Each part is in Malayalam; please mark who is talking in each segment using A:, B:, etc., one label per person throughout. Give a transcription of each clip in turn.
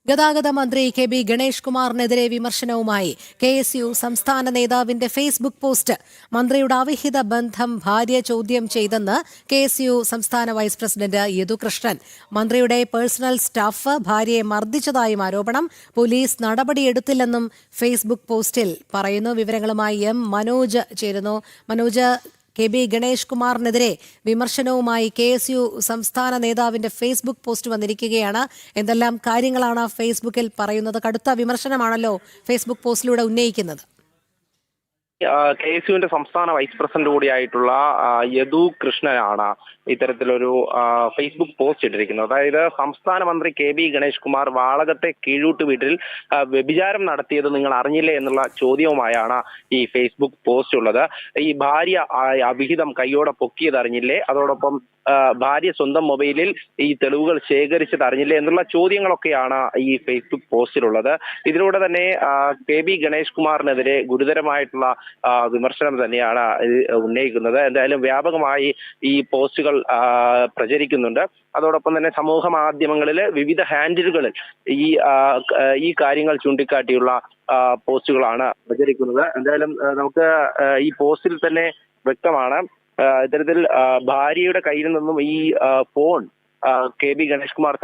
A: ഗതാഗത മന്ത്രി കെ ബി ഗണേഷ് കുമാറിനെതിരെ വിമർശനവുമായി KSU സംസ്ഥാന നേതാവിന്റെ ഫേസ്ബുക്ക് പോസ്റ്റ്. മന്ത്രിയുടെ അവിഹിത ബന്ധം ഭാര്യ ചോദ്യം ചെയ്തെന്ന് KSU സംസ്ഥാന വൈസ് പ്രസിഡന്റ് യദുകൃഷ്ണൻ. മന്ത്രിയുടെ പേഴ്സണൽ സ്റ്റാഫ് ഭാര്യയെ മർദ്ദിച്ചതായും ആരോപണം. പോലീസ് നടപടിയെടുത്തില്ലെന്നും ഫേസ്ബുക്ക് പോസ്റ്റിൽ പറയുന്നു. വിവരങ്ങളുമായി എം മനോജ് ചേരുന്നു. മനോജ്, കെ ബി ഗണേഷ് കുമാറിനെതിരെ വിമർശനവുമായി KSU സംസ്ഥാന നേതാവിന്റെ ഫേസ്ബുക്ക് പോസ്റ്റ് വന്നിരിക്കുകയാണ്. എന്തെല്ലാം കാര്യങ്ങളാണ് ഫേസ്ബുക്കിൽ പറയുന്നത്? കടുത്ത വിമർശനമാണല്ലോ ഫേസ്ബുക്ക് പോസ്റ്റിലൂടെ ഉന്നയിക്കുന്നത്.
B: KSUവിന്റെ സംസ്ഥാന വൈസ് പ്രസിഡന്റ് കൂടിയായിട്ടുള്ള യദു കൃഷ്ണനാണ് ഇത്തരത്തിലൊരു ഫേസ്ബുക്ക് പോസ്റ്റ് ഇട്ടിരിക്കുന്നത്. അതായത് സംസ്ഥാന മന്ത്രി കെ ബി ഗണേഷ് കുമാർ വാളകത്തെ കീഴൂട്ട് വീട്ടിൽ വ്യഭിചാരം നടത്തിയത് നിങ്ങൾ അറിഞ്ഞില്ലേ എന്നുള്ള ചോദ്യവുമായാണ് ഈ ഫേസ്ബുക്ക് പോസ്റ്റ് ഉള്ളത്. ഈ ഭാര്യ അവിഹിതം കൈയോടെ പൊക്കിയത് അറിഞ്ഞില്ലേ, അതോടൊപ്പം ഭാര്യ സ്വന്തം മൊബൈലിൽ ഈ തെളിവുകൾ ശേഖരിച്ചത് അറിഞ്ഞില്ലേ എന്നുള്ള ചോദ്യങ്ങളൊക്കെയാണ് ഈ ഫേസ്ബുക്ക് പോസ്റ്റിലുള്ളത്. ഇതിലൂടെ തന്നെ കെ ബി ഗണേഷ് കുമാറിനെതിരെ ഗുരുതരമായിട്ടുള്ള വിമർശനം തന്നെയാണ് ഉന്നയിക്കുന്നത്. എന്തായാലും വ്യാപകമായി ഈ പോസ്റ്റുകൾ പ്രചരിക്കുന്നുണ്ട്. അതോടൊപ്പം തന്നെ സമൂഹ മാധ്യമങ്ങളിൽ വിവിധ ഹാൻഡിലുകളിൽ ഈ കാര്യങ്ങൾ ചൂണ്ടിക്കാട്ടിയുള്ള പോസ്റ്റുകളാണ് പ്രചരിക്കുന്നത്. എന്തായാലും നമുക്ക് ഈ പോസ്റ്റിൽ തന്നെ വ്യക്തമാണ് ഇത്തരത്തിൽ ഭാര്യയുടെ കയ്യിൽ നിന്നും ഈ phone K B Ganesh Kumar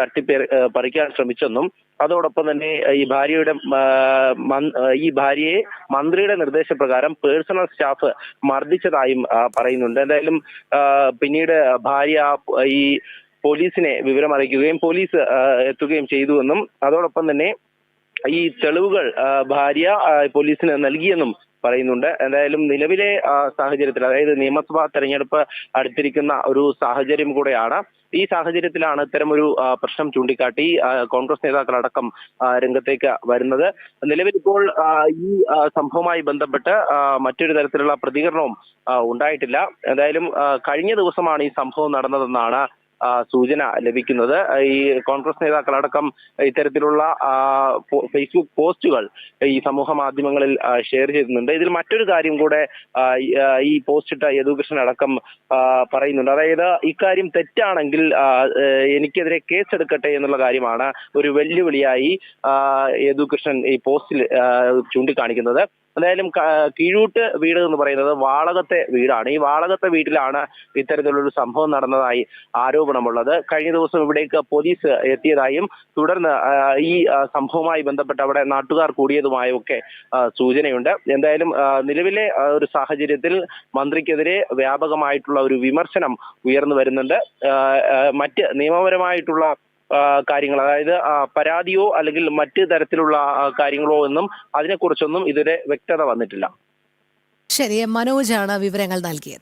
B: പറിക്കാൻ ശ്രമിച്ചെന്നും അതോടൊപ്പം തന്നെ ഈ ഭാര്യയെ മന്ത്രിയുടെ നിർദ്ദേശപ്രകാരം പേഴ്സണൽ സ്റ്റാഫ് മർദ്ദിച്ചതായും പറയുന്നുണ്ട്. എന്തായാലും പിന്നീട് ഭാര്യ ഈ പോലീസിനെ വിവരം അറിയിക്കുകയും പോലീസ് എത്തുകയും ചെയ്തുവെന്നും അതോടൊപ്പം തന്നെ ഈ തെളിവുകൾ ഭാര്യ പോലീസിന് നൽകിയെന്നും പറയുന്നുണ്ട്. എന്തായാലും നിലവിലെ സാഹചര്യത്തിൽ, അതായത് നിയമസഭാ തെരഞ്ഞെടുപ്പ് അടുത്തിരിക്കുന്ന ഒരു സാഹചര്യം കൂടെയാണ്. ഈ സാഹചര്യത്തിലാണ് ഇത്തരമൊരു പ്രശ്നം ചൂണ്ടിക്കാട്ടി കോൺഗ്രസ് നേതാക്കളടക്കം രംഗത്തേക്ക് വരുന്നത്. നിലവിൽ ഇപ്പോൾ ഈ സംഭവവുമായി ബന്ധപ്പെട്ട് മറ്റൊരു തരത്തിലുള്ള പ്രതികരണവും ഉണ്ടായിട്ടില്ല. എന്തായാലും കഴിഞ്ഞ ദിവസമാണ് ഈ സംഭവം നടന്നതെന്നാണ് സൂചന ലഭിക്കുന്നത്. ഈ കോൺഗ്രസ് നേതാക്കളടക്കം ഇത്തരത്തിലുള്ള ഫേസ്ബുക്ക് പോസ്റ്റുകൾ ഈ സമൂഹ മാധ്യമങ്ങളിൽ ഷെയർ ചെയ്യുന്നുണ്ട്. ഇതിൽ മറ്റൊരു കാര്യം കൂടെ ഈ പോസ്റ്റ് ഇട്ട യദുകൃഷ്ണൻ അടക്കം പറയുന്നുണ്ട്. അതായത് ഇക്കാര്യം തെറ്റാണെങ്കിൽ എനിക്കെതിരെ കേസെടുക്കട്ടെ എന്നുള്ള കാര്യമാണ് ഒരു വെല്ലുവിളിയായി യദുകൃഷ്ണൻ ഈ പോസ്റ്റിൽ ചൂണ്ടിക്കാണിക്കുന്നത്. എന്തായാലും കീഴൂട്ട് വീട് എന്ന് പറയുന്നത് വാളകത്തെ വീടാണ്. ഈ വാളകത്തെ വീട്ടിലാണ് ഇത്തരത്തിലൊരു സംഭവം നടന്നതായി ആരോപണമുള്ളത്. കഴിഞ്ഞ ദിവസം ഇവിടേക്ക് പോലീസ് എത്തിയതായും തുടർന്ന് ഈ സംഭവവുമായി ബന്ധപ്പെട്ട് അവിടെ നാട്ടുകാർ കൂടിയതുമായും ഒക്കെ സൂചനയുണ്ട്. എന്തായാലും നിലവിലെ ഒരു സാഹചര്യത്തിൽ മന്ത്രിക്കെതിരെ വ്യാപകമായിട്ടുള്ള ഒരു വിമർശനം ഉയർന്നു വരുന്നുണ്ട്. മറ്റ് നിയമപരമായിട്ടുള്ള കാര്യങ്ങൾ, അതായത് പരാതിയോ അല്ലെങ്കിൽ മറ്റ് തരത്തിലുള്ള കാര്യങ്ങളോ എന്നും അതിനെക്കുറിച്ചൊന്നും ഇതുവരെ വ്യക്തത വന്നിട്ടില്ല.
A: ശരി, മനോജാണ് വിവരങ്ങൾ നൽകിയത്.